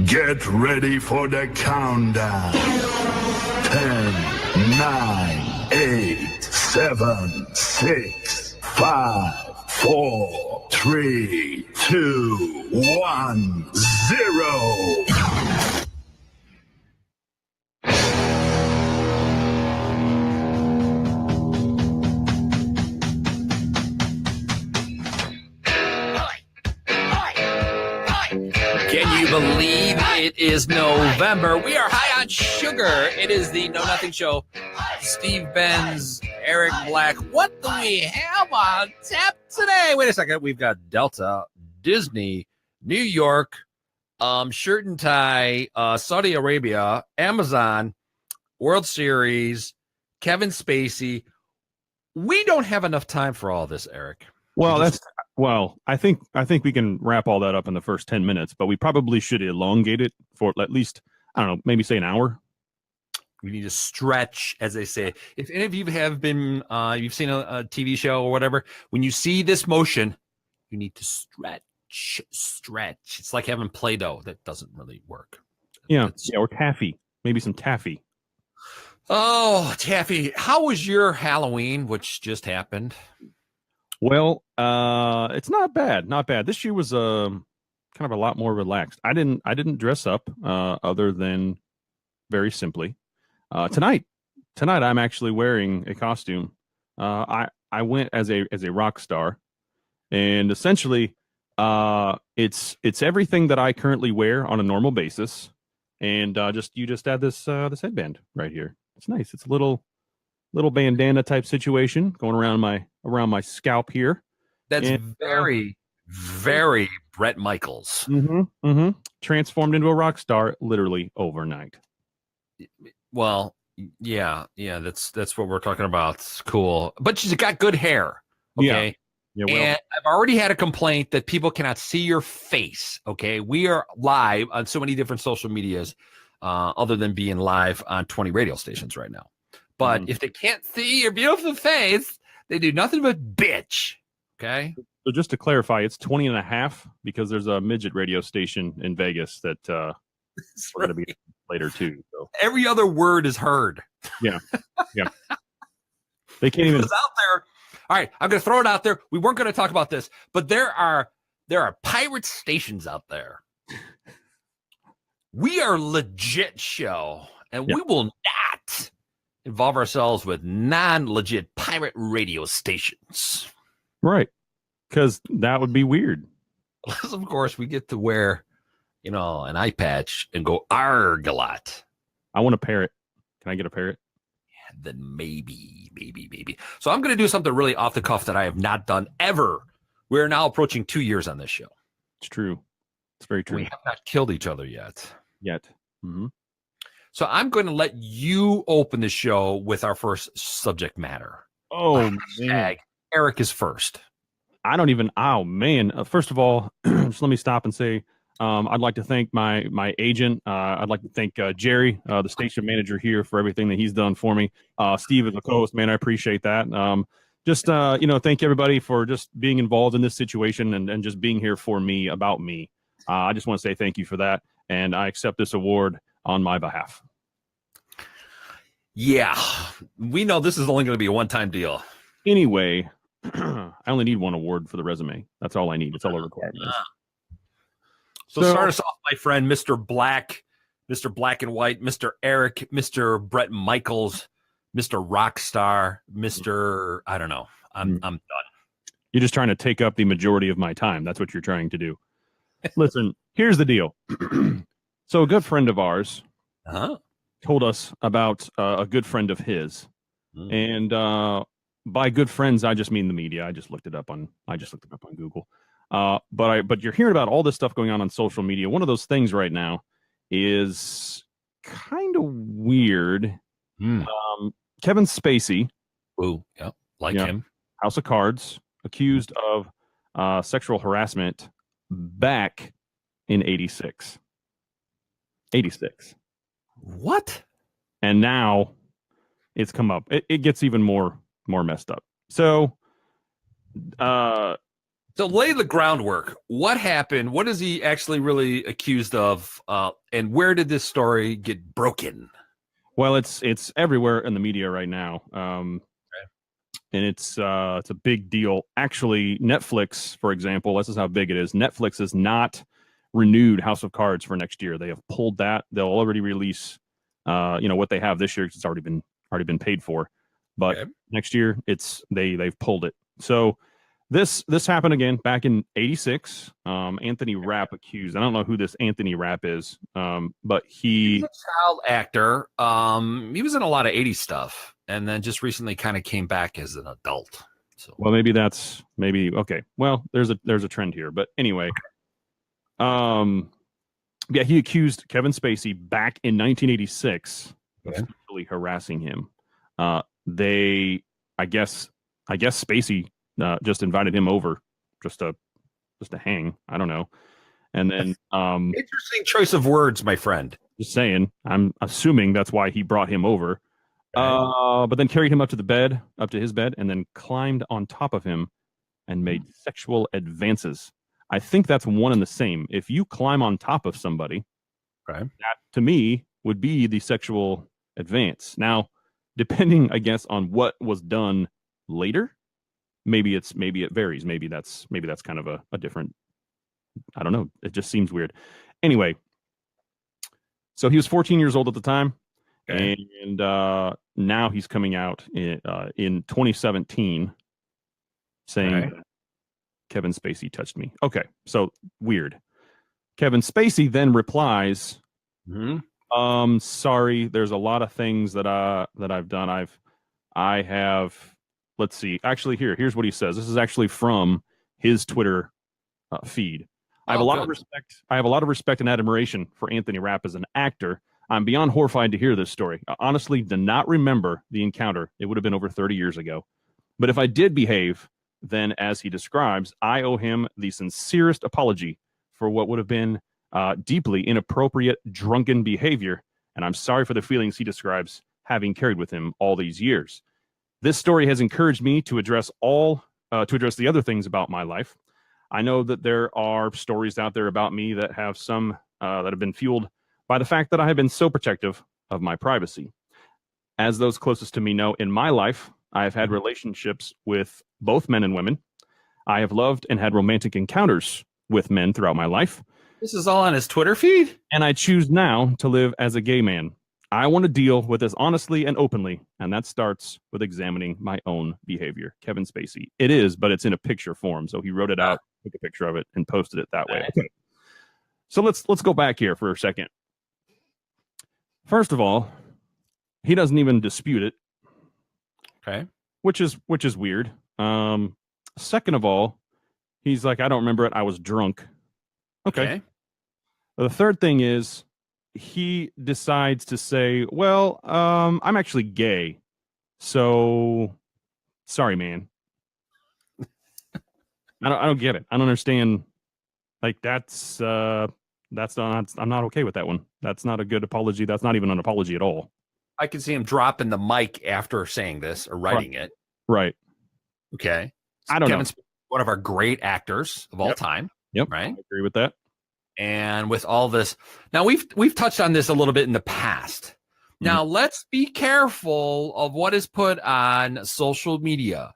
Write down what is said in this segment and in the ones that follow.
Get ready for the countdown. 10, 9, 8, 7, 6, 5, 4, 3, 2, 1, 0. Can you believe it is November? We are high on sugar. It is the Know Nothing Show. Steve Benz, Eric Black. What do we have on tap today? Wait a second. We've got Delta, Disney, New York, Shirt and Tie, Saudi Arabia, Amazon, World Series, Kevin Spacey. We don't have enough time for all this, Eric. Well, I think we can wrap all that up in the first 10 minutes, but we probably should elongate it for at least, I don't know, maybe say an hour. We need to stretch, as they say. If any of you have been, you've seen a TV show or whatever, when you see this motion, you need to stretch. It's like having Play-Doh. That doesn't really work. Yeah, or taffy. Maybe some taffy. Oh, taffy. How was your Halloween, which just happened? Well, it's not bad. Not bad. This year was kind of a lot more relaxed. I didn't dress up other than very simply. Tonight I'm actually wearing a costume. I went as a rock star, and essentially it's everything that I currently wear on a normal basis, and you just add this headband right here. It's nice. It's a little bandana type situation going around my scalp here. That's very, very Bret Michaels. Transformed into a rock star literally overnight. Well, yeah, that's what we're talking about. It's cool, but she's got good hair. Okay. Yeah, and I've already had a complaint that people cannot see your face. Okay, we are live on so many different social medias, other than being live on 20 radio stations right now. But if they can't see your beautiful face, they do nothing but bitch. Okay. So just to clarify, it's 20 and a half because there's a midget radio station in Vegas that we're going to be later too. So every other word is heard. Yeah. They can't even. It's out there. All right, I'm going to throw it out there. We weren't going to talk about this, but there are pirate stations out there. We are a legit show, and we will not involve ourselves with non-legit pirate radio stations. Right. Because that would be weird. Unless, of course, we get to wear, an eye patch and go arg a lot. I want a parrot. Can I get a parrot? Yeah, then maybe. So I'm going to do something really off the cuff that I have not done ever. We're now approaching 2 years on this show. It's true. It's very true. We have not killed each other yet. Mm-hmm. So I'm going to let you open the show with our first subject matter. Oh, man. Eric is first. First of all, just let me stop and say, I'd like to thank my agent. I'd like to thank Jerry, the station manager here, for everything that he's done for me. Steve is the co-host, man. I appreciate that. Thank everybody for just being involved in this situation and just being here for me, about me. I just want to say thank you for that. And I accept this award on my behalf. Yeah, we know this is only going to be a one-time deal. Anyway, I only need one award for the resume. That's all I need. That's all the requirement is. So start us off, my friend, Mr. Black, Mr. Black and White, Mr. Eric, Mr. Bret Michaels, Mr. Rockstar, Mr. I don't know. I'm done. You're just trying to take up the majority of my time. That's what you're trying to do. Listen, here's the deal. So a good friend of ours told us about a good friend of his. And by good friends, I just mean the media. I just looked it up on Google. But you're hearing about all this stuff going on social media. One of those things right now is kind of weird. Kevin Spacey. Ooh, yeah, him. House of Cards, accused of sexual harassment back in 86. What? And now it's come up. It gets even more messed up. So So lay the groundwork. What happened? What is he actually really accused of? And where did this story get broken? Well, it's everywhere in the media right now, and it's a big deal. Actually, Netflix, for example, this is how big it is. Netflix has not renewed House of Cards for next year. They have pulled that. They'll already release, what they have this year because it's already been paid for. But next year, they've pulled it. So this happened again back in '86. Anthony Rapp accused. I don't know who this Anthony Rapp is, but He's a child actor. He was in a lot of '80s stuff, and then just recently kind of came back as an adult. So, well, maybe okay. Well, there's a trend here, but anyway, he accused Kevin Spacey back in 1986 of sexually harassing him. I guess Spacey just invited him over just to hang. I don't know. And then interesting choice of words, my friend. Just saying, I'm assuming that's why he brought him over. But then carried him up to his bed, and then climbed on top of him and made sexual advances. I think that's one and the same. If you climb on top of somebody, that to me would be the sexual advance. Now, depending, I guess, on what was done later, maybe it varies. Maybe that's kind of a different. I don't know. It just seems weird. Anyway, so he was 14 years old at the time, and now he's coming out in 2017 saying Kevin Spacey touched me. Okay, so weird. Kevin Spacey then replies, sorry, there's a lot of things that I've done. I have. Let's see. Actually, here's what he says. This is actually from his Twitter feed. I have a lot of respect. I have a lot of respect and admiration for Anthony Rapp as an actor. I'm beyond horrified to hear this story. I honestly do not remember the encounter. It would have been over 30 years ago. But if I did behave, then as he describes, I owe him the sincerest apology for what would have been deeply inappropriate drunken behavior. And I'm sorry for the feelings he describes having carried with him all these years. This story has encouraged me to address the other things about my life. I know that there are stories out there about me that have been fueled by the fact that I have been so protective of my privacy. As those closest to me know, in my life, I have had relationships with both men and women. I have loved and had romantic encounters with men throughout my life. This is all on his Twitter feed? And I choose now to live as a gay man. I want to deal with this honestly and openly, and that starts with examining my own behavior. Kevin Spacey. It is, but it's in a picture form, so he wrote it out, took a picture of it, and posted it that way. Okay. So let's go back here for a second. First of all, he doesn't even dispute it. Okay. Which is weird. Second of all, he's like, I don't remember it. I was drunk. Okay. The third thing is, he decides to say, well, I'm actually gay. So sorry, man. I don't get it. I don't understand. Like that's not, I'm not okay with that one. That's not a good apology. That's not even an apology at all. I can see him dropping the mic after saying this or writing it. Right. Okay. I don't know. One of our great actors of all time. Yep. Right. I agree with that. And with all this, now we've touched on this a little bit in the past. Now let's be careful of what is put on social media.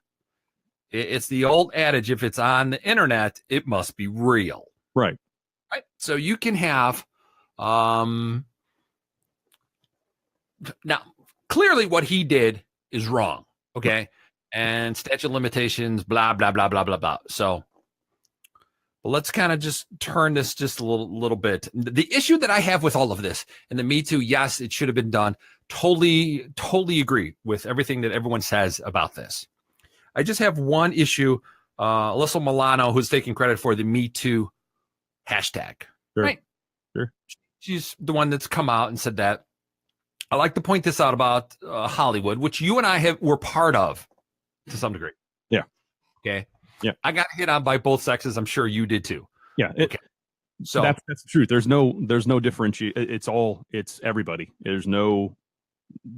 It's the old adage: if it's on the internet, it must be real. Right. Right. So you can have, now clearly what he did is wrong. Okay, and statute of limitations, blah blah blah blah blah blah. So. But let's kind of just turn this just a little bit. The issue that I have with all of this and the Me Too, yes, it should have been done. Totally agree with everything that everyone says about this. I just have one issue. Alyssa Milano, who's taking credit for the Me Too hashtag, right? Sure. She's the one that's come out and said that. I like to point this out about Hollywood, which you and I were part of to some degree. Yeah. Okay. Yeah, I got hit on by both sexes. I'm sure you did too. Yeah. Okay. So that's the truth. There's no differentiate. It's everybody. There's no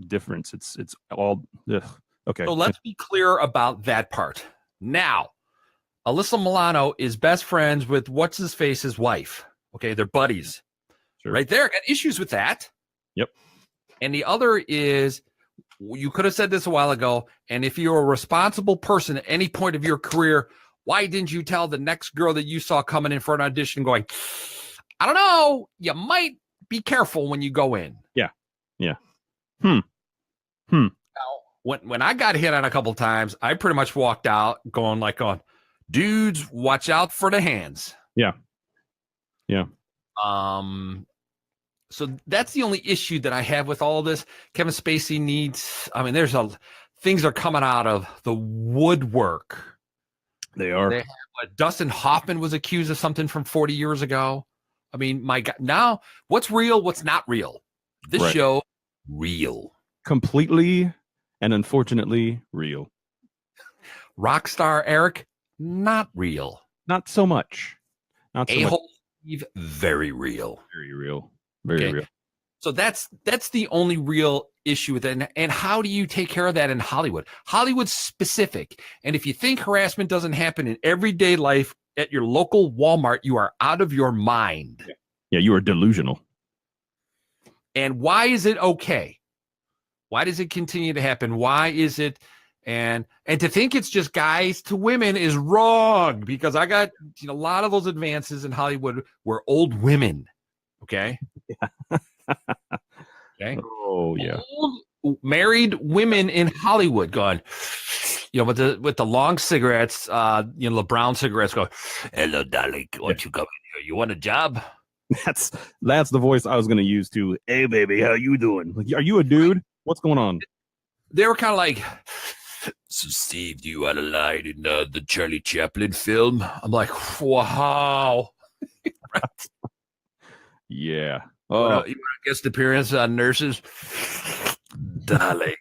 difference. It's all. Ugh. Okay. So let's be clear about that part. Now, Alyssa Milano is best friends with what's his face's wife. Okay, they're buddies. Sure. Right there. Got issues with that. Yep. And the other is, you could have said this a while ago, and if you're a responsible person at any point of your career, why didn't you tell the next girl that you saw coming in for an audition going, I don't know, you might be careful when you go in. Yeah. Now, when I got hit on a couple times, I pretty much walked out going, dudes, watch out for the hands. Yeah. So that's the only issue that I have with all of this. Kevin Spacey needs, things are coming out of the woodwork. They are. Dustin Hoffman was accused of something from 40 years ago. I mean, my God, now what's real? What's not real? This show, real. Completely and unfortunately real. Rockstar Eric, not real. Not so much. Not so much. A-hole Steve, very real. Very real. Very real. So that's the only real issue with it. And how do you take care of that in Hollywood? Hollywood's specific. And if you think harassment doesn't happen in everyday life at your local Walmart, you are out of your mind. Yeah, you are delusional. And why is it okay? Why does it continue to happen? Why is it? And to think it's just guys to women is wrong, because I got a lot of those advances in Hollywood were old women. Okay. Yeah. Okay. Oh yeah. Old married women in Hollywood going, with the long cigarettes, the brown cigarettes go, hello, darling, won't you come in here? You want a job? That's the voice I was going to use too. Hey, baby, how you doing? Like, are you a dude? What's going on? They were kind of like, so Steve, do you want a line in the Charlie Chaplin film? I'm like, wow. Right. Yeah. Oh, you want a guest appearance on Nurses? Darling.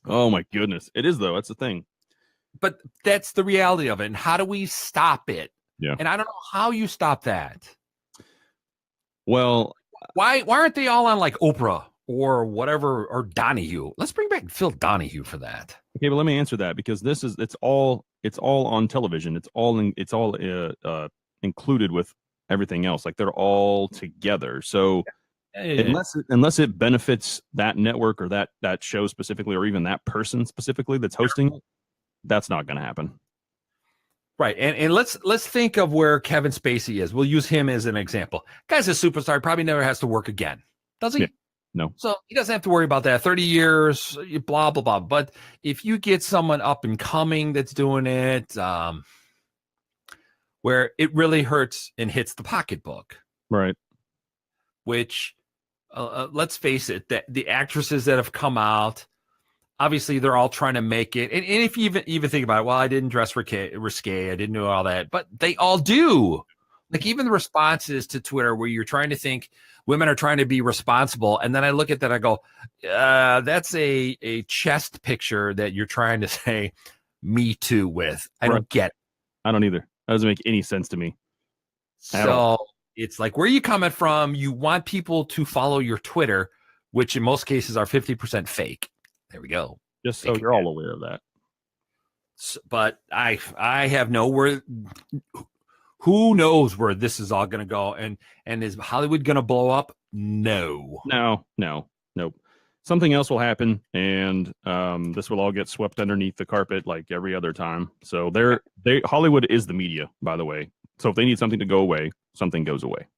Oh my goodness. It is though. That's the thing. But that's the reality of it. And how do we stop it? Yeah. And I don't know how you stop that. Well, why aren't they all on like Oprah or whatever, or Donahue? Let's bring back Phil Donahue for that. Okay, but let me answer that, because it's all on television. It's all included with everything else. Like, they're all together. So unless it benefits that network or that show specifically, or even that person specifically that's hosting it, that's not going to happen. Right. And let's think of where Kevin Spacey is. We'll use him as an example. Guy's a superstar, probably never has to work again. Does he? Yeah. No. So he doesn't have to worry about that. 30 years, blah, blah, blah. But if you get someone up and coming that's doing it, where it really hurts and hits the pocketbook. Right. Which, let's face it, the actresses that have come out, obviously they're all trying to make it. And if you even think about it, well, I didn't dress risque, I didn't do all that, but they all do. Like, even the responses to Twitter where you're trying to think women are trying to be responsible. And then I look at that, I go, that's a chest picture that you're trying to say me too with. I don't get it. I don't either. That doesn't make any sense to me. So it's like, where are you coming from? You want people to follow your Twitter, which in most cases are 50% fake. There we go. Just so you're all aware of that. But I have nowhere. Who knows where this is all going to go? And is Hollywood going to blow up? No. Nope. Something else will happen, and this will all get swept underneath the carpet like every other time. So Hollywood is the media, by the way. So if they need something to go away, something goes away.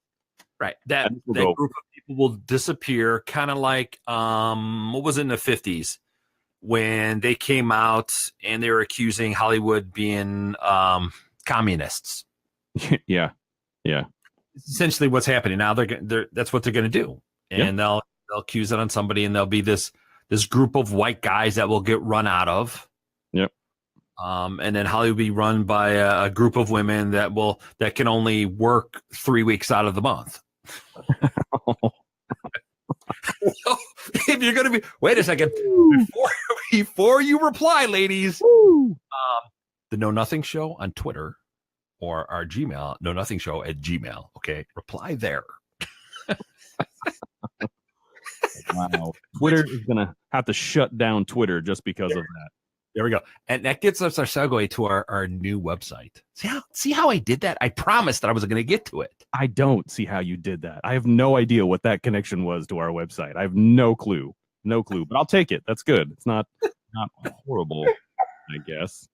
Right. That group of people will disappear, kind of like what was it in the 50s when they came out and they were accusing Hollywood being communists. Yeah. It's essentially what's happening now. That's what they're going to do, and they'll accuse it on somebody, and there'll be this group of white guys that will get run out of. Yep. And then Hollywood will be run by a group of women that can only work 3 weeks out of the month. If you're going to be, wait a second, before you reply, ladies, the Know Nothing Show on Twitter or our Gmail, knownothing@gmail. Okay, reply there. Wow, Twitter is going to have to shut down Twitter just because of that. There we go. And that gets us our segue to our new website. See how I did that? I promised that I was going to get to it. I don't see how you did that. I have no idea what that connection was to our website. I have no clue. No clue. But I'll take it. That's good. It's not horrible, I guess.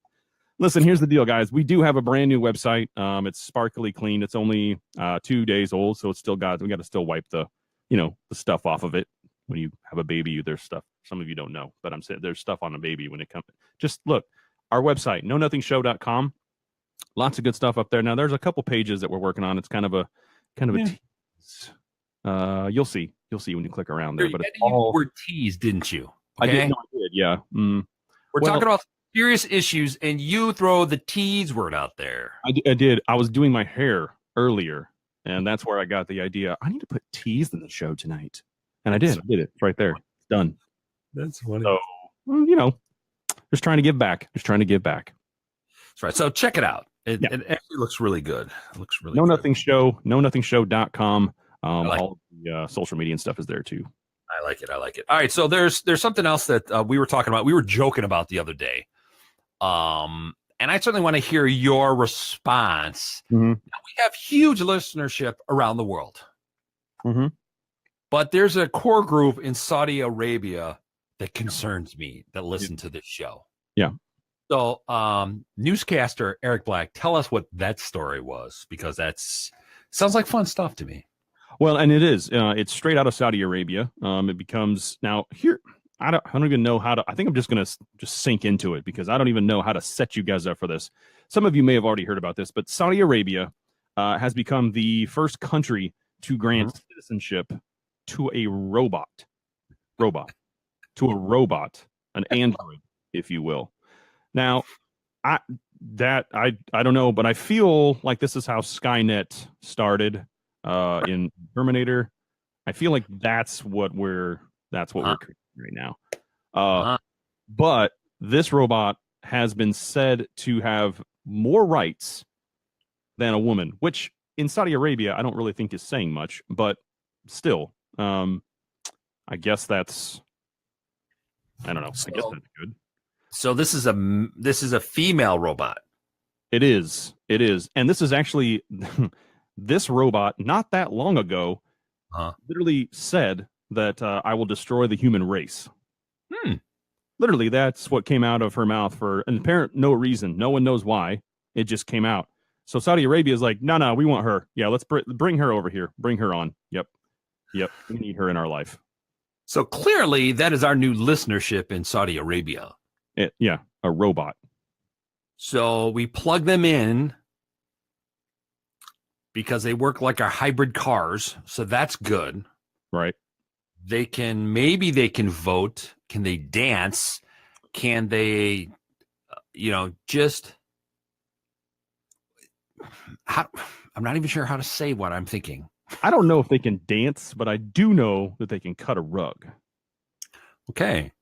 Listen, here's the deal, guys. We do have a brand new website. It's sparkly clean. It's only 2 days old, so it's still we got to still wipe the stuff off of it. When you have a baby, there's stuff. Some of you don't know, but I'm saying there's stuff on a baby when it comes. Just look, our website, KnowNothingShow.com. Lots of good stuff up there. Now, there's a couple pages that we're working on. It's kind of a tease. You'll see when you click around there. But it's all word tease, didn't you? Okay? I did. Yeah. We're talking about serious issues, and you throw the tease word out there. I did. I was doing my hair earlier, and that's where I got the idea. I need to put tease in the show tonight. And I did. I did it. It's right there. It's done. That's funny. So, just trying to give back. That's right. So check it out. It actually looks really good. It looks really good. Nothing Show, KnowNothingShow.com. All the social media and stuff is there too. I like it. All right. So there's something else that we were talking about. We were joking about the other day. And I certainly want to hear your response. Mm-hmm. Now, we have huge listenership around the world. Mm-hmm. But there's a core group in Saudi Arabia that concerns me that listen to this show. Yeah. So, newscaster Eric Black, tell us what that story was, because sounds like fun stuff to me. Well, and it is. It's straight out of Saudi Arabia. It becomes now here. I don't even know how to. I think I'm just going to just sink into it because I don't even know how to set you guys up for this. Some of you may have already heard about this, but Saudi Arabia has become the first country to grant citizenship to a robot, an android, if you will. Now, I don't know, but I feel like this is how Skynet started in Terminator. I feel like that's what we're creating right now. But this robot has been said to have more rights than a woman, which in Saudi Arabia I don't really think is saying much, but still. I guess that's. I don't know. I guess that's good. So this is a female robot. It is, and this is actually this robot. Not that long ago, literally said that I will destroy the human race. Literally, that's what came out of her mouth for an apparent no reason. No one knows why. It just came out. So Saudi Arabia is like, no, we want her. Yeah, let's bring her over here. Bring her on. Yep, we need her in our life. So clearly, that is our new listenership in Saudi Arabia. A robot. So we plug them in because they work like our hybrid cars. So that's good. Right. They can vote. Can they dance? Can they, just. I'm not even sure how to say what I'm thinking. I don't know if they can dance, but I do know that they can cut a rug. Okay.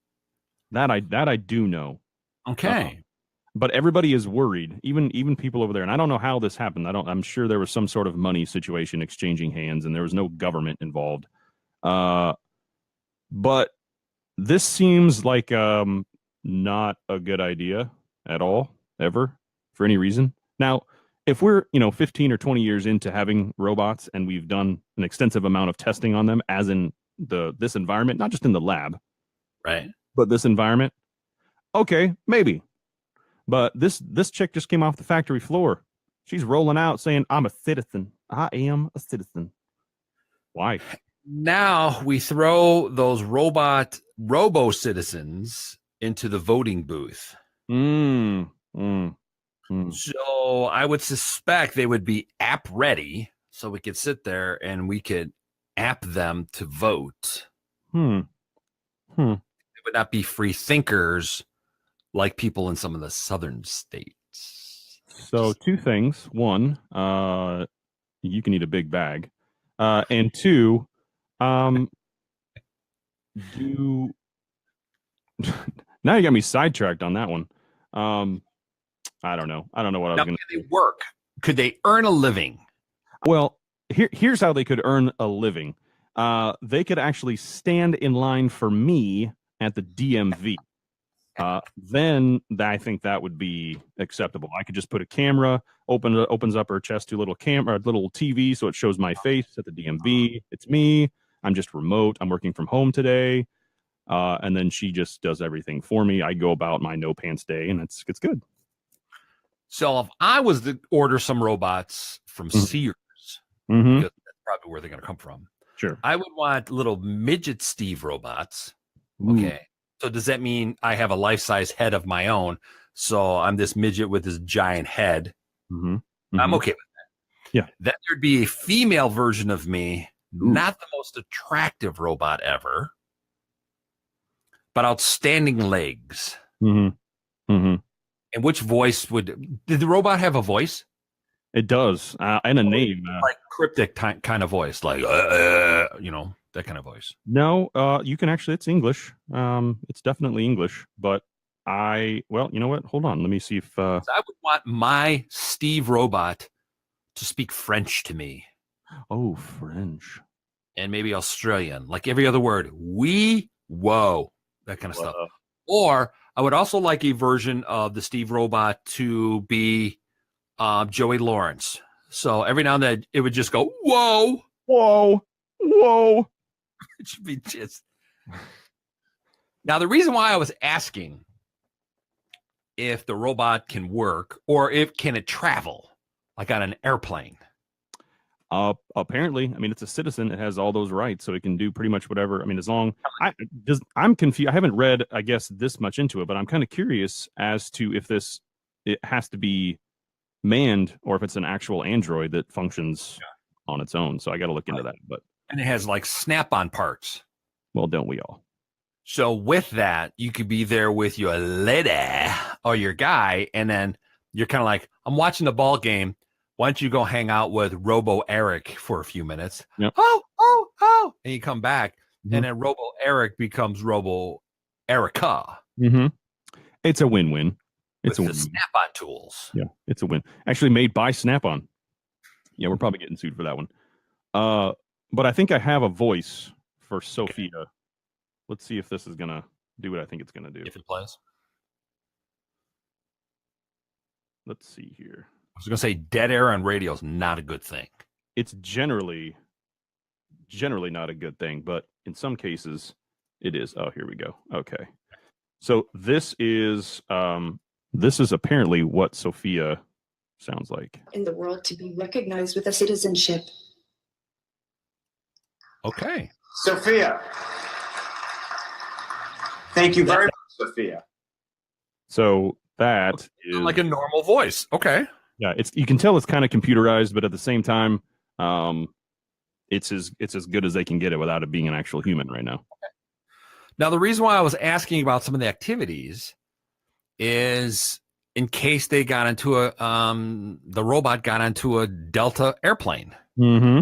That I do know. Okay. But everybody is worried, even people over there. And I don't know how this happened. I'm sure there was some sort of money situation exchanging hands and there was no government involved. But this seems like not a good idea at all, ever, for any reason. Now, if we're 15 or 20 years into having robots and we've done an extensive amount of testing on them, as in this environment, not just in the lab, right, but this environment, okay, maybe. But this chick just came off the factory floor. She's rolling out saying, "I'm a citizen. I am a citizen." Why? Now we throw those robo citizens into the voting booth. So I would suspect they would be app ready, so we could sit there and we could app them to vote. They would not be free thinkers like people in some of the southern states. So 2 things. 1, you can eat a big bag. And 2, now you got me sidetracked on that one. I don't know. I don't know what I was going to. Could they work? Could they earn a living? Well, here's how they could earn a living. They could actually stand in line for me at the DMV. then I think that would be acceptable. I could just put a camera, opens up her chest to little TV, so it shows my face at the DMV. It's me. I'm just remote. I'm working from home today. And then she just does everything for me. I go about my no pants day, and it's good. So if I was to order some robots from Sears, Mm-hmm. because that's probably where they're going to come from, Sure. I would want little midget Steve robots. Ooh. Okay. So does that mean I have a life-size head of my own? So I'm this midget with this giant head. Mm-hmm. I'm okay with that. Yeah. Then there'd be a female version of me, not the most attractive robot ever, but outstanding legs. Mm-hmm. Mm-hmm. And which voice did the robot have a voice? It does, and a name. Like cryptic kind of voice, like, that kind of voice. No, you can actually, it's English. It's definitely English, but you know what? Hold on. Let me see if... I would want my Steve robot to speak French to me. Oh, French. And maybe Australian, like every other word. Whoa, that kind of stuff. Or I would also like a version of the Steve robot to be Joey Lawrence. So every now and then it would just go, whoa. It should be just. Now, the reason why I was asking if the robot can work or can it travel like on an airplane? Apparently, I mean, it's a citizen. It has all those rights, so it can do pretty much whatever. I mean, I'm confused. I haven't read, I guess, this much into it, but I'm kind of curious as to if it has to be manned or if it's an actual android that functions on its own. So I got to look into that. And it has like snap-on parts. Well, don't we all? So with that, you could be there with your lady or your guy, and then you're kind of like, I'm watching the ball game. Why don't you go hang out with Robo Eric for a few minutes? Yep. Oh. And you come back, and then Robo Eric becomes Robo Erica. Mm-hmm. It's a win-win. It's with a the win. Snap-on tools. Yeah, it's a win. Actually made by Snap-on. Yeah, we're probably getting sued for that one. But I think I have a voice for Sophia. Okay. Let's see if this is going to do what I think it's going to do. If it plays. Let's see here. I was going to say dead air on radio is not a good thing. It's generally not a good thing, but in some cases it is. Oh, here we go. Okay. So this is apparently what Sophia sounds like. In the world to be recognized with a citizenship. Okay. Sophia. Thank you very much, Sophia. So that is like a normal voice. Okay. Yeah, you can tell it's kind of computerized, but at the same time, it's as good as they can get it without it being an actual human right now. Okay. Now, the reason why I was asking about some of the activities is in case they got into the robot got onto a Delta airplane. Mm-hmm.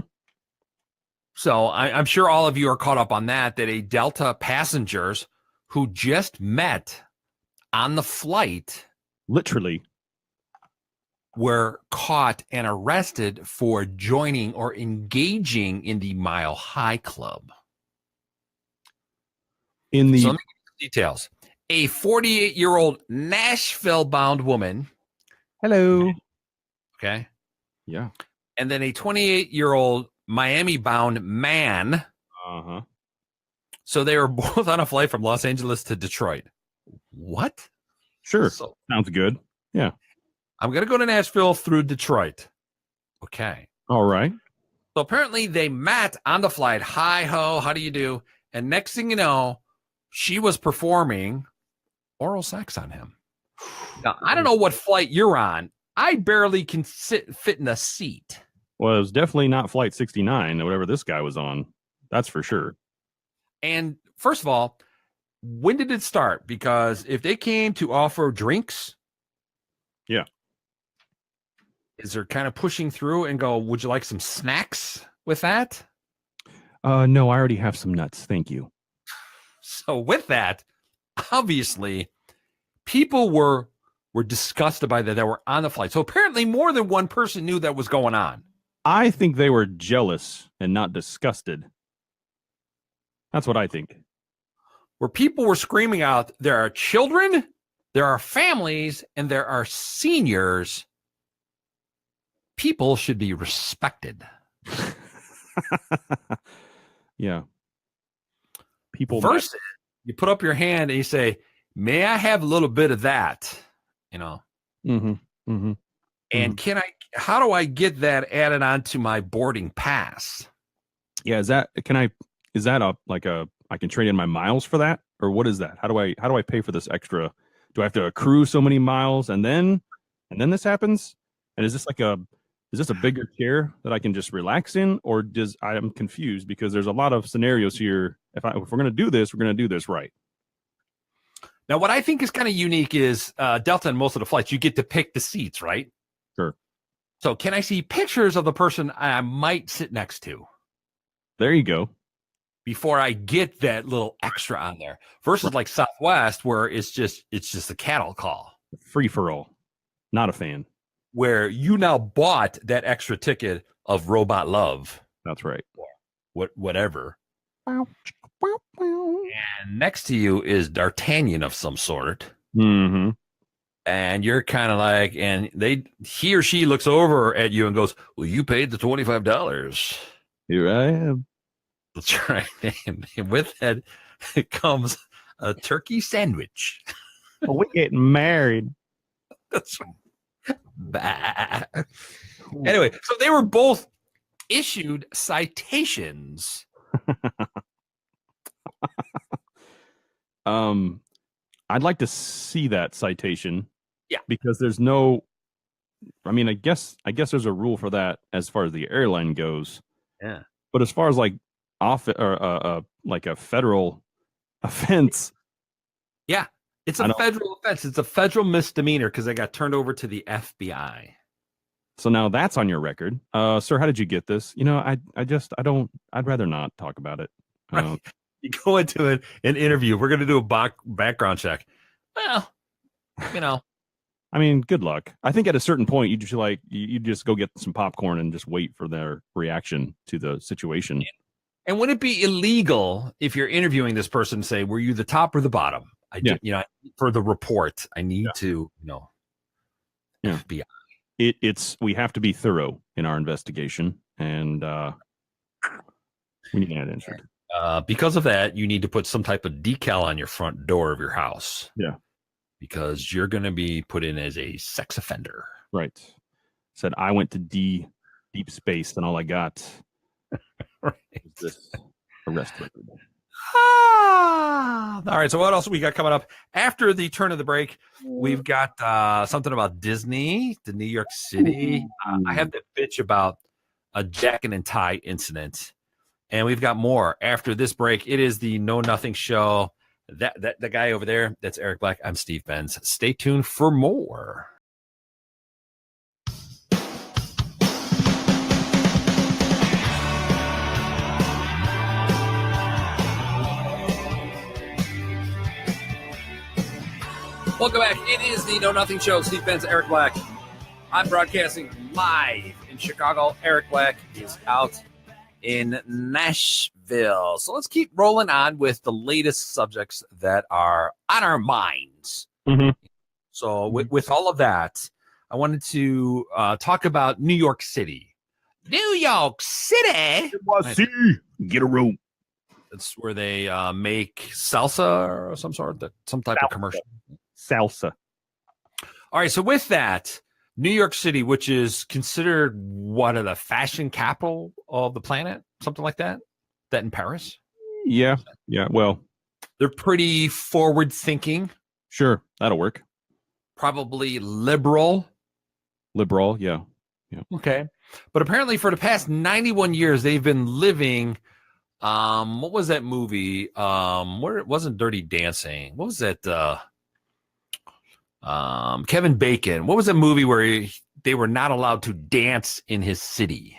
So I'm sure all of you are caught up on that a Delta passengers who just met on the flight literally were caught and arrested for joining or engaging in the Mile High Club. So let me give you the details. A 48-year-old Nashville-bound woman. Hello. Okay. Yeah. And then a 28-year-old Miami-bound man. Uh-huh. So they were both on a flight from Los Angeles to Detroit. What? Sure. Sounds good. Yeah. I'm going to go to Nashville through Detroit. Okay. All right. So apparently they met on the flight. Hi ho, how do you do? And next thing you know, she was performing oral sex on him. Now, I don't know what flight you're on. I barely can fit in a seat. Well, it was definitely not Flight 69 or whatever this guy was on. That's for sure. And first of all, when did it start? Because if they came to offer drinks, yeah, is there kind of pushing through and go, would you like some snacks with that? No, I already have some nuts. Thank you. So with that, obviously, people were disgusted by that were on the flight. So apparently more than one person knew that was going on. I think they were jealous and not disgusted. That's what I think. where people were screaming out, there are children, there are families, and there are seniors. People should be respected. Yeah. People versus you put up your hand and you say, may I have a little bit of that? You know, and how do I get that added on to my boarding pass? Yeah. Is that I can trade in my miles for that? Or what is that? How do I pay for this extra? Do I have to accrue so many miles and then this happens? And is this a bigger chair that I can just relax in, or I'm confused because there's a lot of scenarios here. If we're going to do this, we're going to do this right. Now, what I think is kind of unique is Delta and most of the flights, you get to pick the seats, right? Sure. So can I see pictures of the person I might sit next to? There you go. Before I get that little extra on there versus like Southwest, where it's just a cattle call. Free for all. Not a fan. Where you now bought that extra ticket of Robot Love. That's right. Or whatever. And next to you is D'Artagnan of some sort. Mm-hmm. And you're kind of like, and he or she looks over at you and goes, well, you paid the $25. Here I am. That's right. And with that comes a turkey sandwich. Well, we're getting married. That's right. Anyway, so they were both issued citations. I'd like to see that citation. Yeah, because there's I guess there's a rule for that as far as the airline goes. Yeah, but as far as like like a federal offense, yeah. It's a federal offense. It's a federal misdemeanor because they got turned over to the FBI. So now that's on your record. Sir, how did you get this? I'd rather not talk about it. Right. You go into an interview. We're going to do a background check. Well, I mean, good luck. I think at a certain point, you just go get some popcorn and just wait for their reaction to the situation. And would it be illegal if you're interviewing this person to say, were you the top or the bottom? For the report, I need to, FBI. We have to be thorough in our investigation, and we need that answered. Because of that, you need to put some type of decal on your front door of your house. Yeah. Because you're going to be put in as a sex offender. Right. Said I went to deep space, and all I got right. is this arrest record. All right. So what else we got coming up after the turn of the break? We've got something about Disney, the New York City. I have to bitch about a jacket and tie incident, and we've got more after this break. It is the Know Nothing Show. That the guy over there, that's Eric Black. I'm Steve Benz. Stay tuned for more. Welcome back. It is the Know Nothing Show. Steve Benz, Eric Black. I'm broadcasting live in Chicago. Eric Black is out in Nashville. So let's keep rolling on with the latest subjects that are on our minds. Mm-hmm. So with all of that, I wanted to talk about New York City. New York City. Get a room. That's where they make salsa or some type of commercial. Salsa. All right. So with that, New York City, which is considered one of the fashion capital of the planet, something like that, that in Paris. Yeah. Yeah. Well, they're pretty forward thinking. Sure. That'll work. Probably liberal. Liberal. Yeah. Yeah. Okay. But apparently for the past 91 years, they've been living. What was that movie? Where it wasn't Dirty Dancing. What was that? Kevin Bacon. What was that movie where they were not allowed to dance in his city?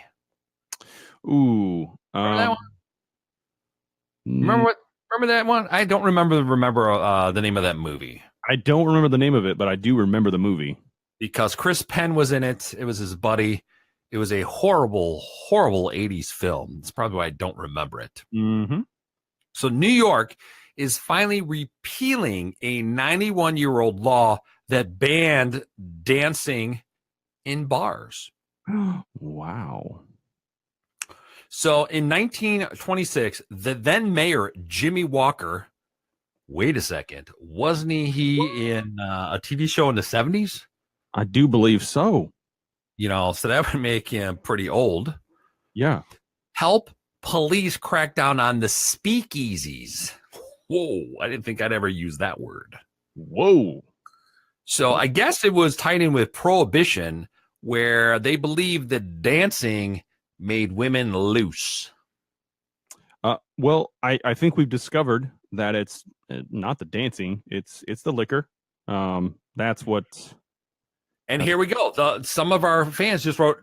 Ooh. Remember that one? Remember that one? I don't remember the name of that movie. I don't remember the name of it, but I do remember the movie. Because Chris Penn was in it. It was his buddy. It was a horrible, horrible 80s film. That's probably why I don't remember it. Mm-hmm. So New York is finally repealing a 91-year-old law that banned dancing in bars. Wow. So in 1926, the then mayor, Jimmy Walker, wait a second, wasn't he in a TV show in the 70s? I do believe so. So that would make him pretty old. Yeah. Help police crack down on the speakeasies. Whoa, I didn't think I'd ever use that word. Whoa. So I guess it was tied in with prohibition, where they believed that dancing made women loose. Well, I think we've discovered that it's not the dancing, it's the liquor. That's what. And here we go. Some of our fans just wrote,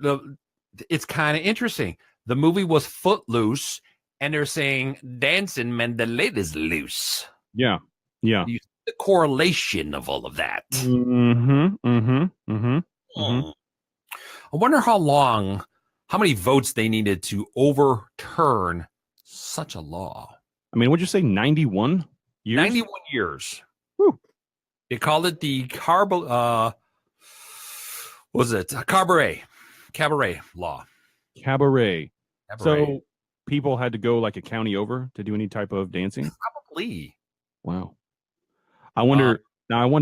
it's kind of interesting. The movie was Footloose, and they're saying dancing meant the ladies loose. Yeah. Yeah. The correlation of all of that. I wonder how many votes they needed to overturn such a law. I mean, what'd you say? 91 years? 91 years. Whew. They called it the cabaret law. Cabaret. So people had to go like a county over to do any type of dancing? Probably. Wow. I wonder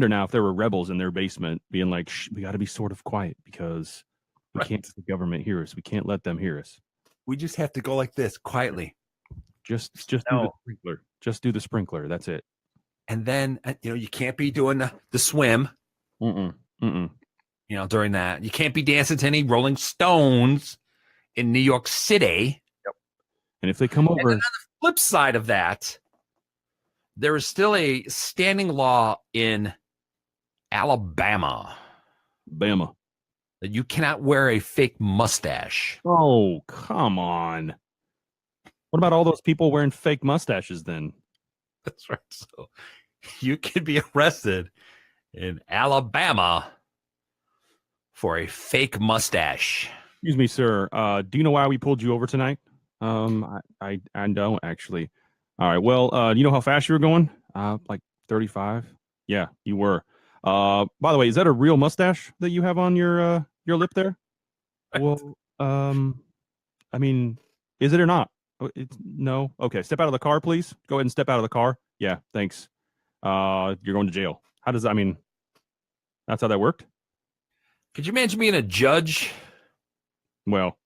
now if there were rebels in their basement being like, shh, we got to be sort of quiet because we can't let the government hear us. We can't let them hear us. We just have to go like this quietly. Just do the sprinkler. Just do the sprinkler. That's it. And then, you can't be doing the swim. Mm-mm. During that. You can't be dancing to any Rolling Stones in New York City. Yep. And if they come over. And then on the flip side of that, there is still a standing law in Alabama. Bama. That you cannot wear a fake mustache. Oh, come on. What about all those people wearing fake mustaches then? That's right. So you could be arrested in Alabama for a fake mustache. Excuse me, sir. Do you know why we pulled you over tonight? I don't actually. All right. Well, you know how fast you were going? Like 35. Yeah, you were. By the way, is that a real mustache that you have on your lip there? Well, I mean, is it or not? No. Okay. Step out of the car, please. Go ahead and step out of the car. Yeah. Thanks. You're going to jail. How does that mean? That's how that worked? Could you imagine being a judge? Well,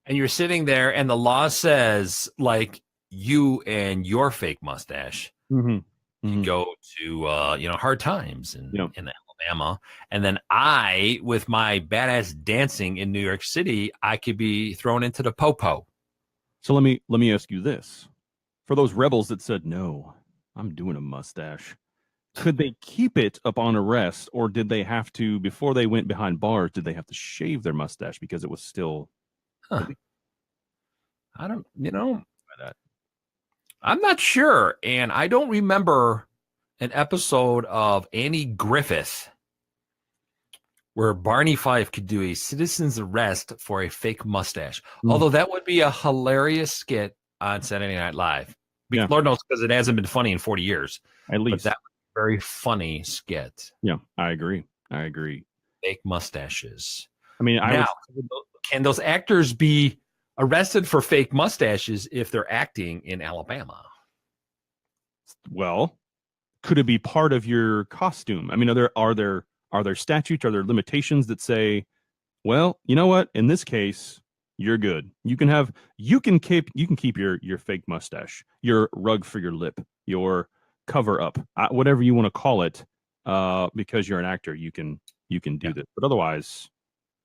and you're sitting there and the law says, like, you and your fake mustache you go to hard times in Alabama, and then I, with my badass dancing in New York City, I could be thrown into the popo. So let me ask you this: for those rebels that said no, I'm doing a mustache, could they keep it upon arrest, or did they have to, before they went behind bars, did they have to shave their mustache because it was still? I don't, I'm not sure. And I don't remember an episode of Annie Griffith where Barney Fife could do a citizen's arrest for a fake mustache. Although that would be a hilarious skit on Saturday Night Live. Yeah. Lord knows, because it hasn't been funny in 40 years. At least. But that was a very funny skit. Yeah, I agree. Fake mustaches. I mean, can those actors be arrested for fake mustaches if they're acting in Alabama? Well, could it be part of your costume? I mean, are there statutes, are there limitations that say, well, you know what, in this case, you're good. You can keep your fake mustache, your rug for your lip, your cover up, whatever you want to call it, because you're an actor, you can do this. But otherwise.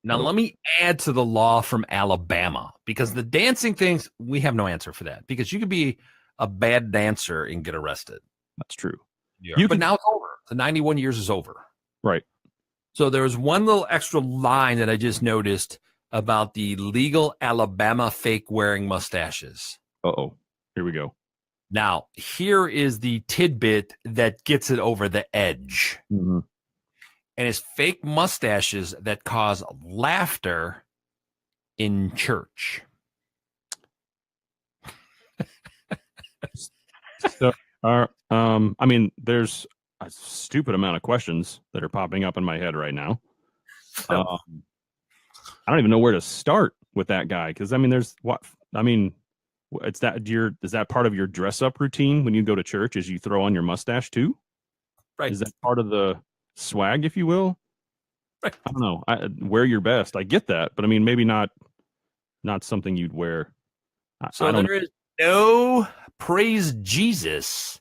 Now, let me add to the law from Alabama, because the dancing things, we have no answer for that, because you could be a bad dancer and get arrested. That's true. But now it's over. The 91 years is over. Right. So there's one little extra line that I just noticed about the legal Alabama fake wearing mustaches. Uh-oh. Here we go. Now, here is the tidbit that gets it over the edge. Mm-hmm. And it's fake mustaches that cause laughter in church. I mean, there's a stupid amount of questions that are popping up in my head right now. I don't even know where to start with that guy because I mean, it's that is that part of your dress up routine when you go to church? Is you throw on your mustache too? Right. Is that part of the swag, if you will? Right. I don't know. Wear your best. I get that, but I mean, maybe not something you'd wear. So there is no praise Jesus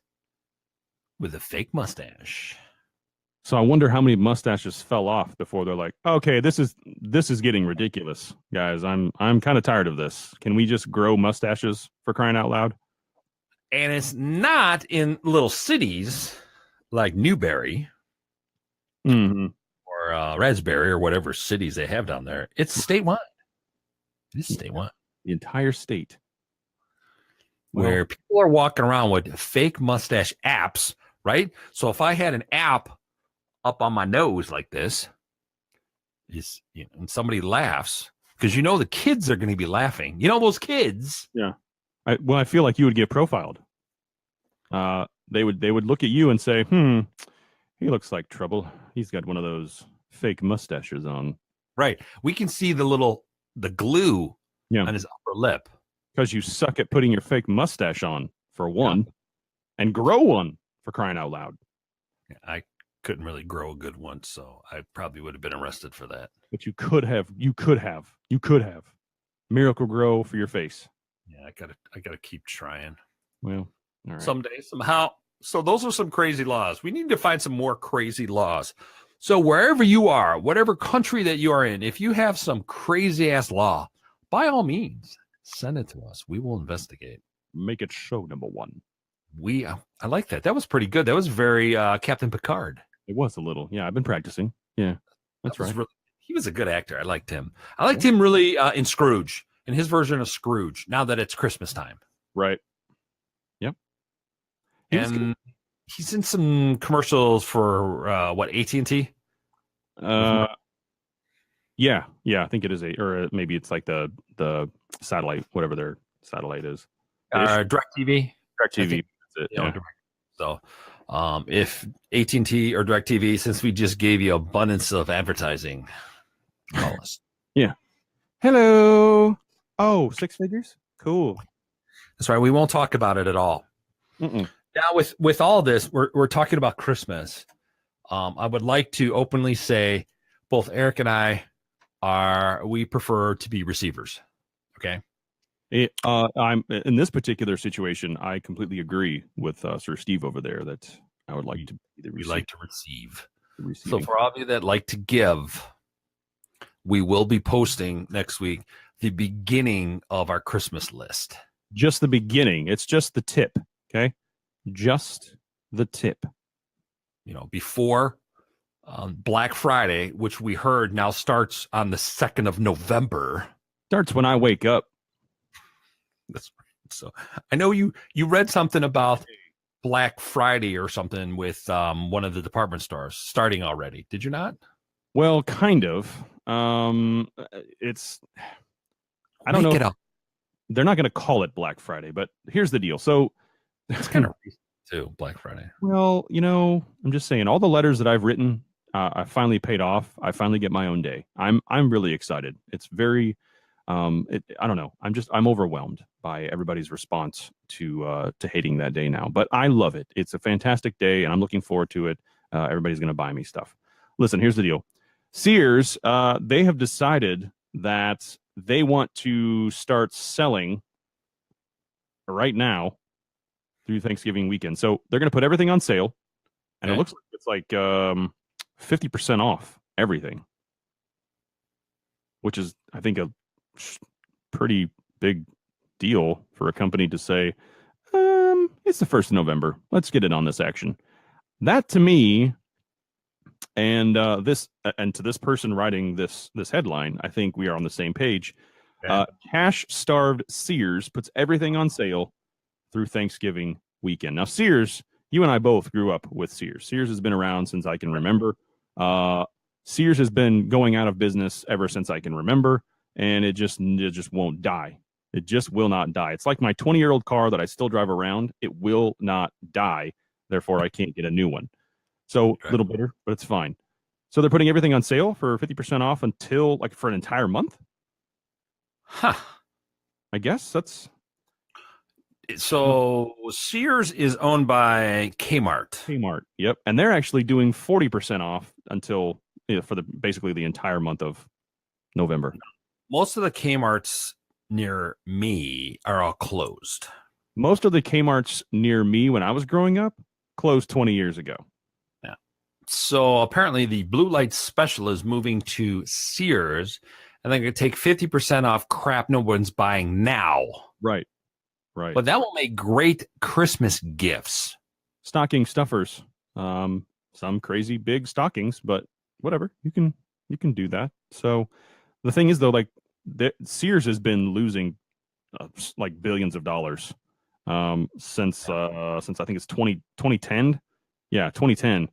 with a fake mustache. So I wonder how many mustaches fell off before they're like, okay, this is getting ridiculous, guys. I'm kind of tired of this. Can we just grow mustaches for crying out loud? And it's not in little cities like Newberry or Raspberry or whatever cities they have down there. It's statewide. It is statewide. The entire state. Where people are walking around with fake mustache apps, right? So if I had an app up on my nose like this, and somebody laughs, because the kids are going to be laughing. Those kids. Yeah. I feel like you would get profiled. They would look at you and say, he looks like trouble. He's got one of those fake mustaches on. Right. We can see the glue on his upper lip. Because you suck at putting your fake mustache on, for one, and grow one, for crying out loud. I couldn't really grow a good one, so I probably would have been arrested for that. But you could have. Miracle Grow for your face. Yeah, I gotta keep trying. Well, all right. Someday, somehow. So those are some crazy laws. We need to find some more crazy laws. So wherever you are, whatever country that you are in, if you have some crazy ass law, by all means, send it to us. We will investigate. Make it show number one. I like that. That was pretty good. That was very Captain Picard. It was a little. Yeah, I've been practicing. Yeah, that's right. He was a good actor. I liked him. I liked him really in Scrooge, in his version of Scrooge, now that it's Christmas time. Right. Yep. He's in some commercials for AT&T? Yeah, I think it is or maybe it's like the satellite, whatever their satellite is. DirecTV. DirecTV. Yeah. So, if AT&T or DirecTV, since we just gave you abundance of advertising, call us. Yeah. Hello. Oh, 6 figures? Cool. That's right. We won't talk about it at all. Mm-mm. Now, with all this, we're talking about Christmas. I would like to openly say, both Eric and I we prefer to be receivers. Okay. I'm in this particular situation. I completely agree with Sir Steve over there that I would like to be the receiver. We like to receive. So for all of you that like to give, we will be posting next week the beginning of our Christmas list. Just the beginning. It's just the tip. Okay. Just the tip. Before Black Friday, which we heard now starts on the 2nd of November. Starts when I wake up. That's right. So I know you read something about Black Friday or something with one of the department stores starting already. Did you not? Well, kind of. It's I don't know. They're not going to call it Black Friday, but here's the deal. So it's kind of recent too, Black Friday. Well, I'm just saying, all the letters that I've written, I finally paid off. I finally get my own day. I'm really excited. It's very, I don't know. I'm overwhelmed by everybody's response to hating that day now. But I love it. It's a fantastic day, and I'm looking forward to it. Everybody's going to buy me stuff. Listen, here's the deal. Sears, they have decided that they want to start selling right now through Thanksgiving weekend. So they're going to put everything on sale, and it looks like it's like 50% off everything, which is, I think, a pretty big deal for a company to say, it's the 1st of November. Let's get in on this action. That to me, and to this person writing this headline, I think we are on the same page. Cash-starved Sears puts everything on sale through Thanksgiving weekend. Now, Sears, you and I both grew up with Sears. Sears has been around since I can remember. Sears has been going out of business ever since I can remember, and it just won't die. It just will not die. It's like my 20-year-old car that I still drive around. It will not die. Therefore, I can't get a new one. So a little bitter, but it's fine. So they're putting everything on sale for 50% off until like for an entire month. Huh. I guess that's So Sears is owned by Kmart. Kmart. Yep. And they're actually doing 40% off until for basically the entire month of November. Most of the Kmarts near me are all closed. Most of the Kmarts near me when I was growing up closed 20 years ago. Yeah. So apparently the blue light special is moving to Sears, and they're going to take 50% off crap no one's buying now. Right. Right. But that will make great Christmas gifts. Stocking stuffers. Some crazy big stockings, but whatever. You can do that. So the thing is though, like Sears has been losing like billions of dollars since I think it's 2010. Yeah, 2010.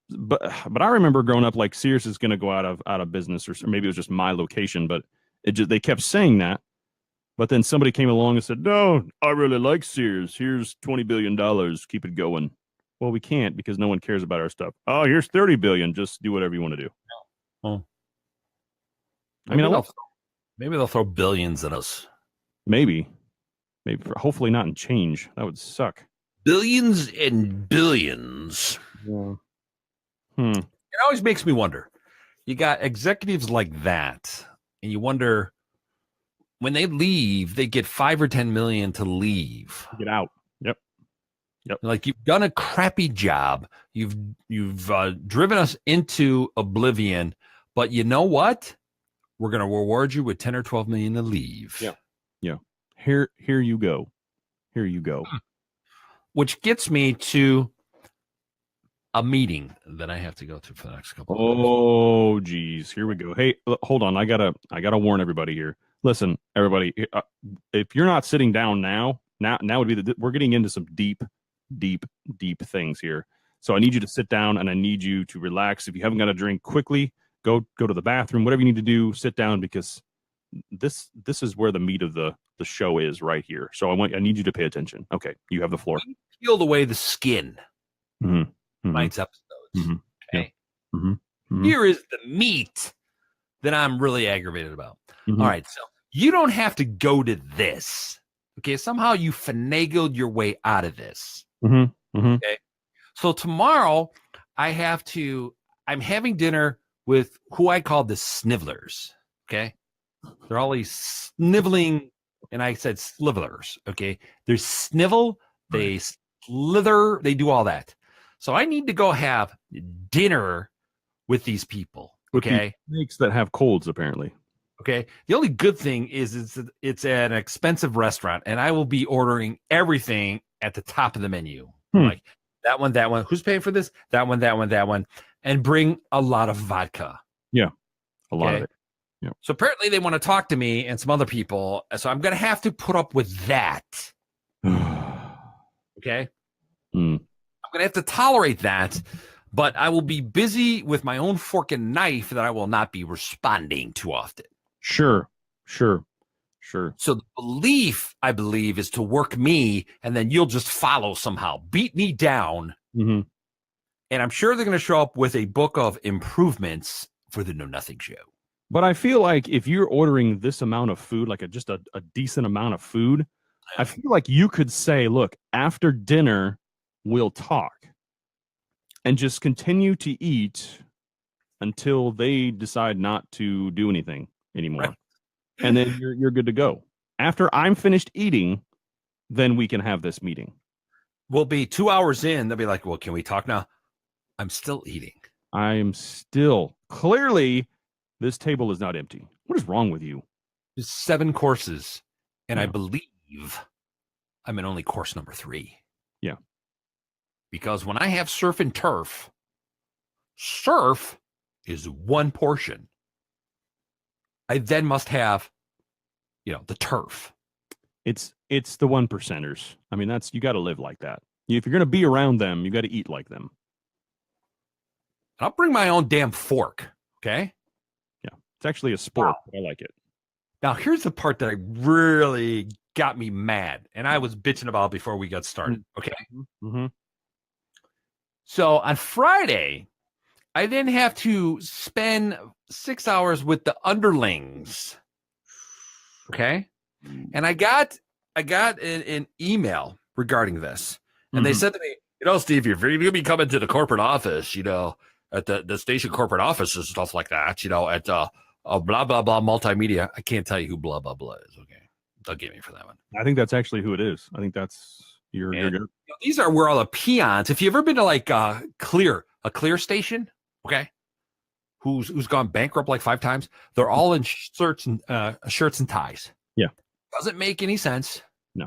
But I remember growing up like Sears is going to go out of business, or maybe it was just my location, but they kept saying that. But then somebody came along and said, "No, I really like Sears. Here's $20 billion. Keep it going." Well, we can't because no one cares about our stuff. Oh, here's $30 billion. Just do whatever you want to do. Oh. I mean, maybe they'll throw billions at us. Maybe, hopefully not in change. That would suck. Billions and billions. Yeah. It always makes me wonder. You got executives like that, and you wonder when they leave, they get 5 or 10 million to leave. Get out. Yep. Like you've done a crappy job. You've driven us into oblivion. But you know what? We're going to reward you with 10 or 12 million to leave. Yeah. Here you go. Which gets me to a meeting that I have to go to for the next couple of days. Oh, geez. Here we go. Hey, hold on. I gotta warn everybody here. Listen, everybody, if you're not sitting down now would be we're getting into some deep things here. So I need you to sit down and I need you to relax. If you haven't got a drink, quickly go to the bathroom, whatever you need to do, sit down, because this is where the meat of the show is right here. So I need you to pay attention. Okay, you have the floor. We peeled away the skin. Tonight's episodes. Okay. Here is the meat that I'm really aggravated about. All right, so you don't have to go to this. Okay, somehow you finagled your way out of this. Okay, so tomorrow I'm having dinner with who I call the snivellers. Okay, they're all these sniveling, and I said slivellers. Okay, there's snivel, they slither, they do all that. So I need to go have dinner with these people. Okay, snakes that have colds apparently. Okay, the only good thing is it's an expensive restaurant, and I will be ordering everything at the top of the menu. Like that one. Who's paying for this? That one, and bring a lot of vodka. Yeah, a lot of it. Yeah. So apparently they want to talk to me and some other people, so I'm going to have to put up with that. Okay, I'm going to have to tolerate that, but I will be busy with my own fork and knife that I will not be responding too often. Sure. So the belief, I believe, is to work me, and then you'll just follow somehow, beat me down. And I'm sure they're going to show up with a book of improvements for the Know Nothing Show. But I feel like if you're ordering this amount of food, like just a decent amount of food, I feel like you could say, look, after dinner, we'll talk. And just continue to eat until they decide not to do anything anymore. Right. And then you're good to go. After I'm finished eating, then we can have this meeting. We'll be 2 hours in. They'll be like, well, can we talk now? I'm still eating. I'm still. Clearly, this table is not empty. What is wrong with you? There's 7 courses. And I believe I'm in only course number 3. Yeah. Because when I have surf and turf, surf is one portion. I then must have, the turf. It's the 1%ers. I mean, you got to live like that. If you're going to be around them, you got to eat like them. I'll bring my own damn fork. Okay. Yeah. It's actually a sport. Wow. I like it. Now, here's the part that I really got me mad, and I was bitching about before we got started. Okay. Mm-hmm. So on Friday, I then have to spend 6 hours with the underlings. Okay. And I got an email regarding this. And they said to me, Steve, if you're going to be coming to the corporate office, at the station corporate office and stuff like that, at blah, blah, blah, multimedia. I can't tell you who blah, blah, blah is. Okay. Don't get me for that one. I think that's actually who it is. I think that's you're good. These are where all the peons, if you've ever been to like a clear station, okay, who's gone bankrupt like 5 times, they're all in shirts and ties. Yeah. Doesn't make any sense. No.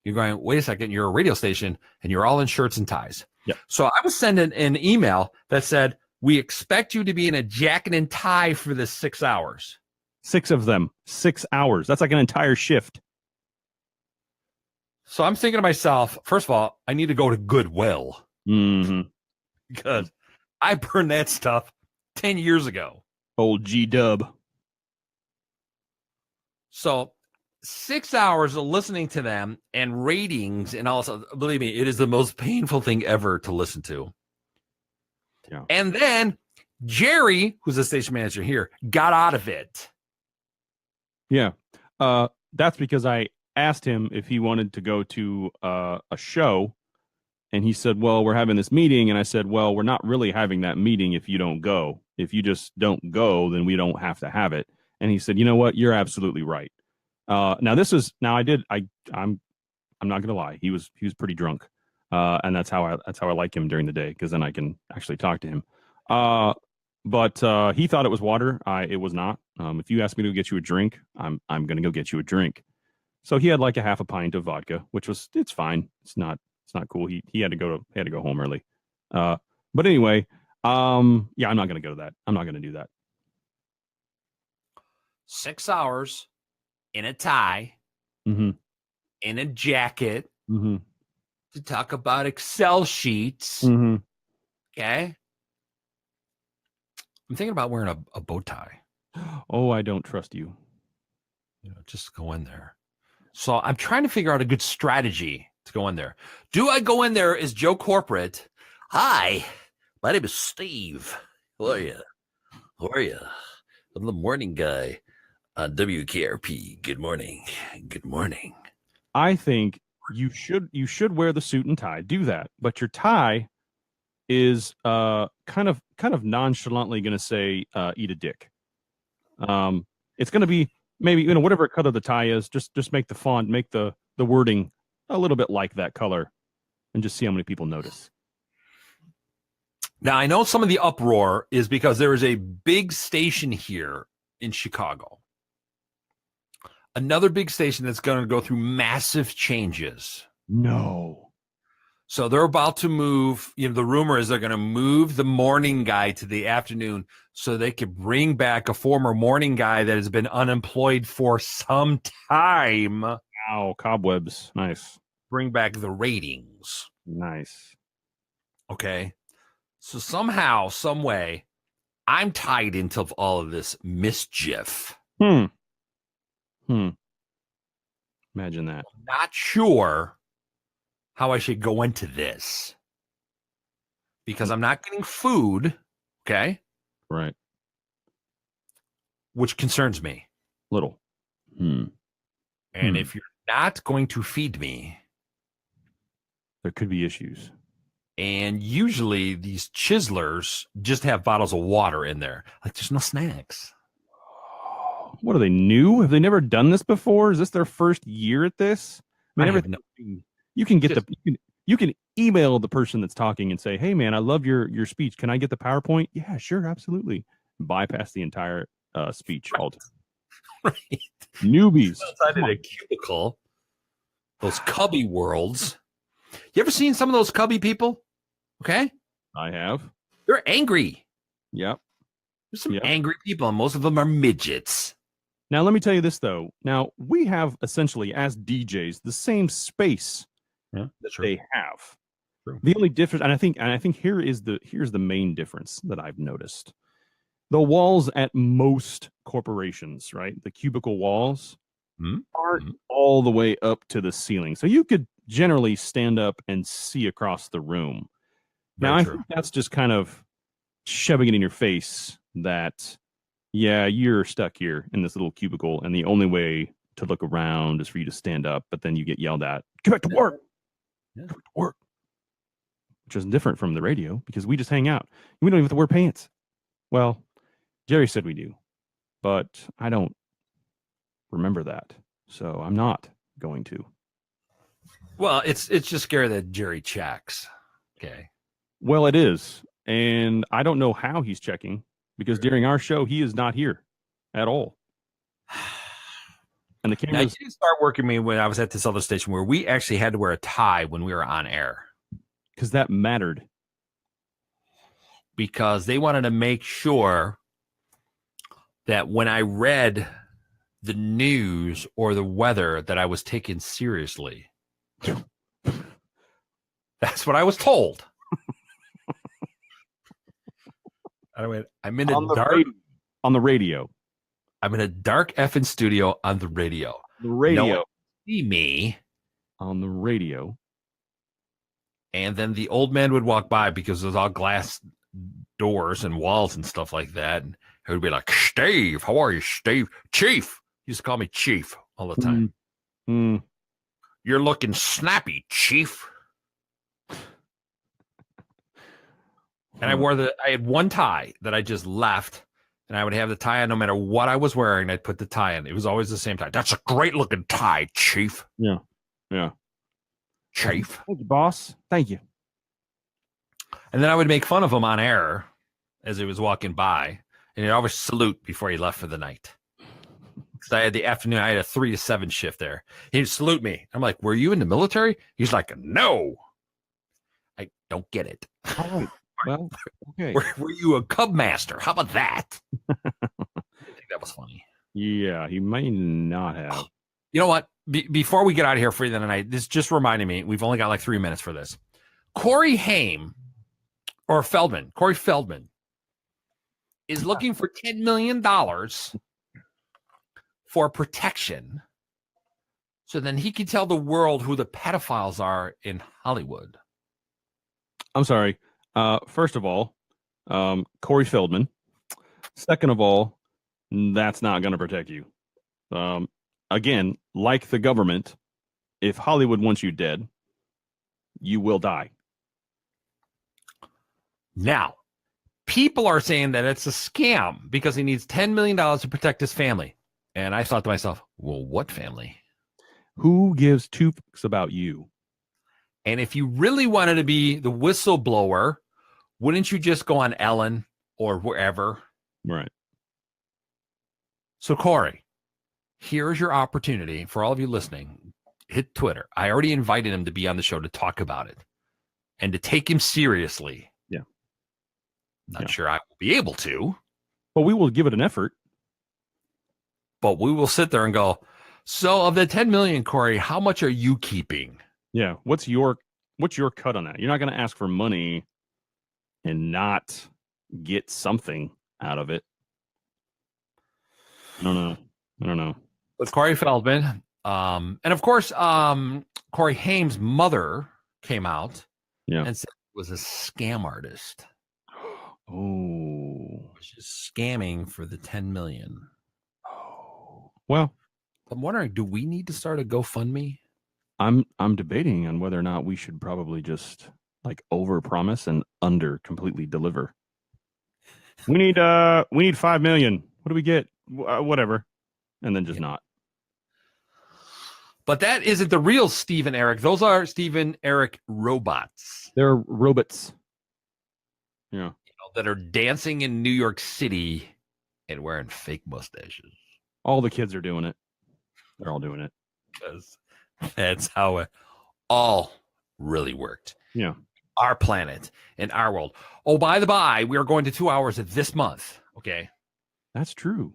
You're going, wait a second, you're a radio station and you're all in shirts and ties. Yeah. So I was sending an email that said, we expect you to be in a jacket and tie for the 6 hours. 6 of them, 6 hours. That's like an entire shift. So I'm thinking to myself, first of all, I need to go to Goodwill because I burned that stuff 10 years ago. Old G-Dub. So 6 hours of listening to them and ratings and also, believe me, it is the most painful thing ever to listen to. Yeah. And then Jerry, who's the station manager here, got out of it. Yeah. That's because I asked him if he wanted to go to a show, and he said, well, we're having this meeting. And I said, well, we're not really having that meeting if you don't go. If you just don't go, then we don't have to have it. And he said, you know what? You're absolutely right. I'm not gonna lie. He was pretty drunk. And that's how I like him during the day, because then I can actually talk to him. But he thought it was water. It was not. If you ask me to get you a drink, I'm gonna go get you a drink. So he had like a half a pint of vodka, it's fine. It's not cool. He had to go home early. But anyway, I'm not gonna go to that. I'm not gonna do that. 6 hours in a tie, in a jacket, to talk about Excel sheets. Okay. I'm thinking about wearing a bow tie. Oh, I don't trust you. Just go in there. So I'm trying to figure out a good strategy to go in there. Do I go in there as Joe Corporate? Hi, my name is Steve. How are you? I'm the morning guy on WKRP. Good morning. Good morning. I think you should wear the suit and tie. Do that, but your tie is kind of nonchalantly going to say eat a dick. It's going to be maybe whatever color the tie is. Just make the font, make the wording a little bit like that color, and just see how many people notice. Now I know some of the uproar is because there is a big station here in Chicago. Another big station that's going to go through massive changes. No. So they're about to move, the rumor is they're going to move the morning guy to the afternoon so they could bring back a former morning guy that has been unemployed for some time. Wow, cobwebs. Nice. Bring back the ratings. Nice. Okay. So somehow, some way, I'm tied into all of this mischief. Imagine that. I'm not sure how I should go into this because I'm not getting food. Okay. Right. Which concerns me. Little. And if you're not going to feed me, there could be issues. And usually these chiselers just have bottles of water in there. Like there's no snacks. What are they, new? Have they never done this before? Is this their first year at this? I mean, you can get you can email the person that's talking and say, "Hey, man, I love your speech. Can I get the PowerPoint?" Yeah, sure, absolutely. Bypass the entire speech altogether. Right. Newbies Outside of a cubicle, those cubby worlds. You ever seen some of those cubby people? Okay, I have. They're angry. Yep. There's some angry people, and most of them are midgets. Now, let me tell you this, though. Now, we have essentially, as DJs, the same space that they have. True. The only difference, and I think here's the main difference that I've noticed. the walls at most corporations, right? The cubicle walls aren't all the way up to the ceiling. So you could generally stand up and see across the room. Now, I think that's just kind of shoving it in your face that, yeah, you're stuck here in this little cubicle, and the only way to look around is for you to stand up, but then you get yelled at, get back to work. Yeah. Get back to work. Which is different from the radio because we just hang out. We don't even have to wear pants. Well, Jerry said we do, but I don't remember that. So I'm not going to. Well, it's just scary that Jerry checks. Okay. Well, it is. And I don't know how he's checking because during our show, he is not here at all. And the Now, cameras. you start working me when I was at this other station where we actually had to wear a tie when we were on air. Because that mattered. Because they wanted to make sure that when I read the news or the weather that I was taken seriously. That's what I was told. I'm in a dark on the radio. I'm in a dark effing studio on the radio. The radio. No one can see me on the radio. And then the old man would walk by because there's all glass doors and walls and stuff like that. And he would be like, Steve, how are you, Steve? Chief. He used to call me Chief all the time. You're looking snappy, Chief. And I had one tie that I just left, and I would have the tie on no matter what I was wearing. I'd put the tie in. It was always the same tie. That's a great looking tie, Chief. Yeah. Chief. Thank you, boss. Thank you. And then I would make fun of him on air as he was walking by, and he'd always salute before he left for the night. Because I had the afternoon, I had a 3 to 7 shift there. He'd salute me. I'm like, were you in the military? He's like, no. I don't get it. All right. Well, okay. Were you a cub master? How about that? I think that was funny. Yeah, he might not have. You know what? Before we get out of here for the night, this just reminded me, we've only got like 3 minutes for this. Corey Feldman is looking for $10 million for protection so then he can tell the world who the pedophiles are in Hollywood. I'm sorry. First of all, Corey Feldman. Second of all, that's not going to protect you. Again, like the government, if Hollywood wants you dead, you will die. Now, people are saying that it's a scam because he needs $10 million to protect his family. And I thought to myself, well, what family? Who gives two fucks about you? And if you really wanted to be the whistleblower, wouldn't you just go on Ellen or wherever? Right. So, Corey, here's your opportunity for all of you listening. Hit Twitter. I already invited him to be on the show to talk about it and to take him seriously. Yeah. Not sure I will be able to. But we will give it an effort. But we will sit there and go, so of the 10 million, Corey, how much are you keeping? Yeah. What's your cut on that? You're not going to ask for money and not get something out of it. I don't know. With Corey Feldman. And of course, Corey Haim's mother came out and said he was a scam artist. Oh. She's scamming for the 10 million. Oh. Well, I'm wondering, do we need to start a GoFundMe? I'm debating on whether or not we should probably just like over promise and under completely deliver. We need 5 million. What do we get? Whatever. And then just not. But that isn't the real Steve and Eric. Those are Steve and Eric robots. They're robots. Yeah. That are dancing in New York City and wearing fake mustaches. All the kids are doing it. They're all doing it. That's how it all really worked. Yeah. Our planet and our world. Oh, by the by, we are going to 2 hours this month. Okay. That's true.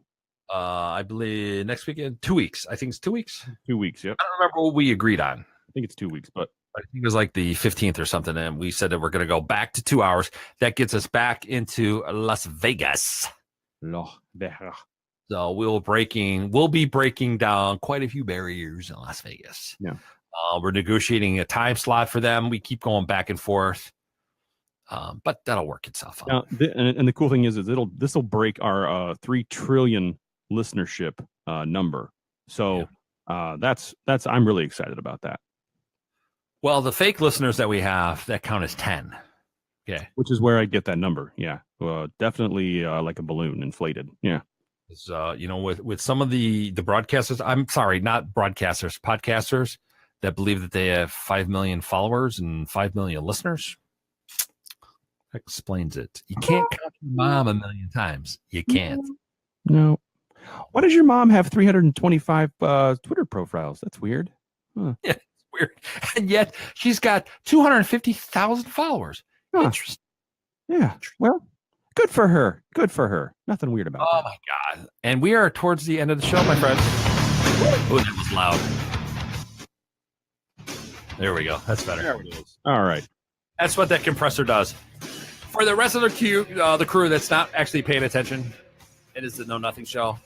I believe next weekend, 2 weeks. I think it's 2 weeks. 2 weeks. Yep. I don't remember what we agreed on. I think it's 2 weeks, but I think it was like the 15th or something. And we said that we're going to go back to 2 hours. That gets us back into Las Vegas. So we'll be breaking down quite a few barriers in Las Vegas. Yeah. We're negotiating a time slot for them. We keep going back and forth. But that'll work itself out. Now, and the cool thing is this will break our 3 trillion listenership number. So I'm really excited about that. Well, the fake listeners that we have that count as 10. Okay. Which is where I get that number. Yeah. Definitely like a balloon inflated. Yeah. With some of the broadcasters, I'm sorry, not broadcasters, podcasters that believe that they have 5 million followers and 5 million listeners. That explains it. You can't count your mom 1 million times. You can't. No. Why does your mom have 325 Twitter profiles? That's weird. Huh. Yeah, it's weird. And yet she's got 250,000 followers. Huh. Interesting. Yeah. Well, good for her. Good for her. Nothing weird about that. Oh, my God. And we are towards the end of the show, my friend. Oh, that was loud. There we go. That's better. There it is. All right. That's what that compressor does. For the rest of the crew that's not actually paying attention, it is the Know Nothing Show.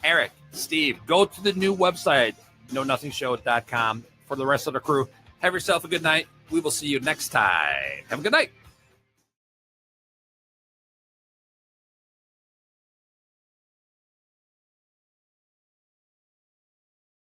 Eric, Steve, go to the new website, knownothingshow.com. For the rest of the crew, have yourself a good night. We will see you next time. Have a good night.